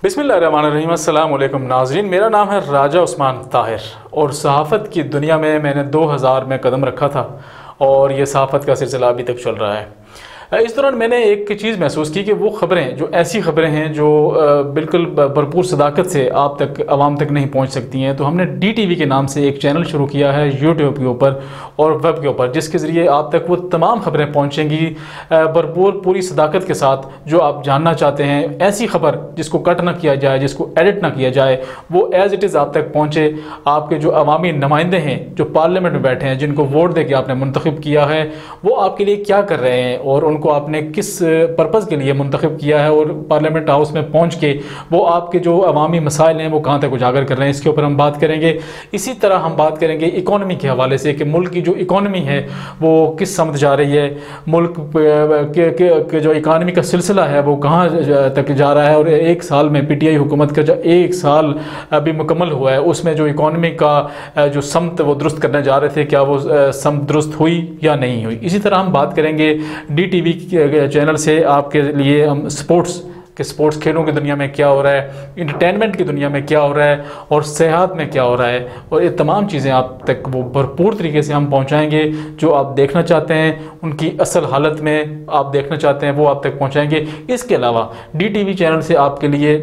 बिस्मिल्लाहिर्रहमानिर्रहीम। अस्सलाम वालेकुम नाज़रीन, मेरा नाम है राजा उस्मान ताहिर और सहाफ़त की दुनिया में मैंने 2000 में कदम रखा था और ये सहाफ़त का सिलसिला अभी तक चल रहा है। इस दौरान मैंने एक चीज़ महसूस की कि वो ख़बरें जो ऐसी ख़बरें हैं जो बिल्कुल भरपूर सदाकत से आप तक आवाम तक नहीं पहुंच सकती हैं, तो हमने DTV के नाम से एक चैनल शुरू किया है यूट्यूब के ऊपर और वेब के ऊपर, जिसके ज़रिए आप तक वो तमाम ख़बरें पहुंचेंगी भरपूर पूरी सदाकत के साथ। जो आप जानना चाहते हैं, ऐसी ख़बर जिसको कट ना किया जाए, जिसको एडिट ना किया जाए, वो एज़ इट इज़ आप तक पहुँचे। आपके जो अवामी नुमाइंदे हैं जो पार्लियामेंट में बैठे हैं, जिनको वोट दे के आपने मुंतखब किया है, वो आपके लिए क्या कर रहे हैं और उनको आपने किस पर्पज़ के लिए मुंतखब किया है और पार्लियामेंट हाउस में पहुंच के वो आपके जो अवामी मसाइल हैं वो कहाँ तक उजागर कर रहे हैं, इसके ऊपर हम बात करेंगे। इसी तरह हम बात करेंगे इकॉनमी के हवाले से कि मुल्क की जो इकॉनमी है वो किस समत जा रही है, मुल्क के जो इकॉनमी का सिलसिला है वो कहाँ तक जा रहा है। और एक साल में PTI हुकूमत का जो एक साल अभी मुकम्मल हुआ है, उसमें जो इकॉनमी का जो समत वो दुरुस्त करने जा रहे थे, क्या वो समत दुरुस्त हुई या नहीं हुई। इसी तरह हम बात करेंगे DTV चैनल से आपके लिए हम स्पोर्ट्स खेलों की दुनिया में क्या हो रहा है, इंटरटेनमेंट की दुनिया में क्या हो रहा है और सेहत में क्या हो रहा है, और ये तमाम चीज़ें आप तक वो भरपूर तरीके से हम पहुंचाएंगे। जो आप देखना चाहते हैं, उनकी असल हालत में आप देखना चाहते हैं, वो आप तक पहुंचाएंगे। इसके अलावा DTV चैनल से आपके लिए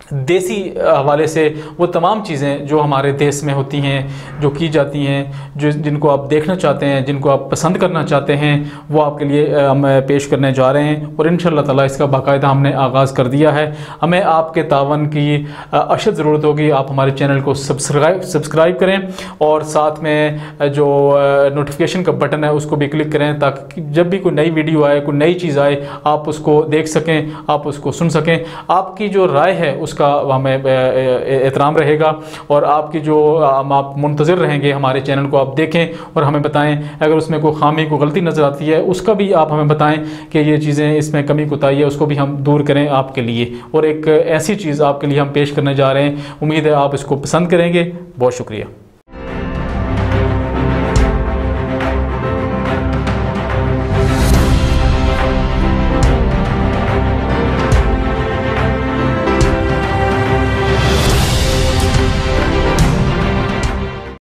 देसी हवाले से वो तमाम चीज़ें जो हमारे देश में होती हैं, जो की जाती हैं, जिनको आप देखना चाहते हैं, जिनको आप पसंद करना चाहते हैं, वो आपके लिए हम पेश करने जा रहे हैं। और इंशाअल्लाह ताला इसका बाकायदा हमने आगाज़ कर दिया है। हमें आपके तावन की अशद ज़रूरत होगी। आप हमारे चैनल को सब्सक्राइब करें और साथ में जो नोटिफिकेशन का बटन है उसको भी क्लिक करें, ताकि जब भी कोई नई वीडियो आए, कोई नई चीज़ आए, आप उसको देख सकें, आप उसको सुन सकें। आपकी जो राय है उसका हमें एहतराम रहेगा और आपकी जो आप मुंतज़िर रहेंगे हमारे चैनल को आप देखें और हमें बताएं। अगर उसमें कोई खामी, कोई गलती नज़र आती है, उसका भी आप हमें बताएं कि ये चीज़ें इसमें कमी कोताही है, उसको भी हम दूर करें आपके लिए। और एक ऐसी चीज़ आपके लिए हम पेश करने जा रहे हैं, उम्मीद है आप इसको पसंद करेंगे। बहुत शुक्रिया।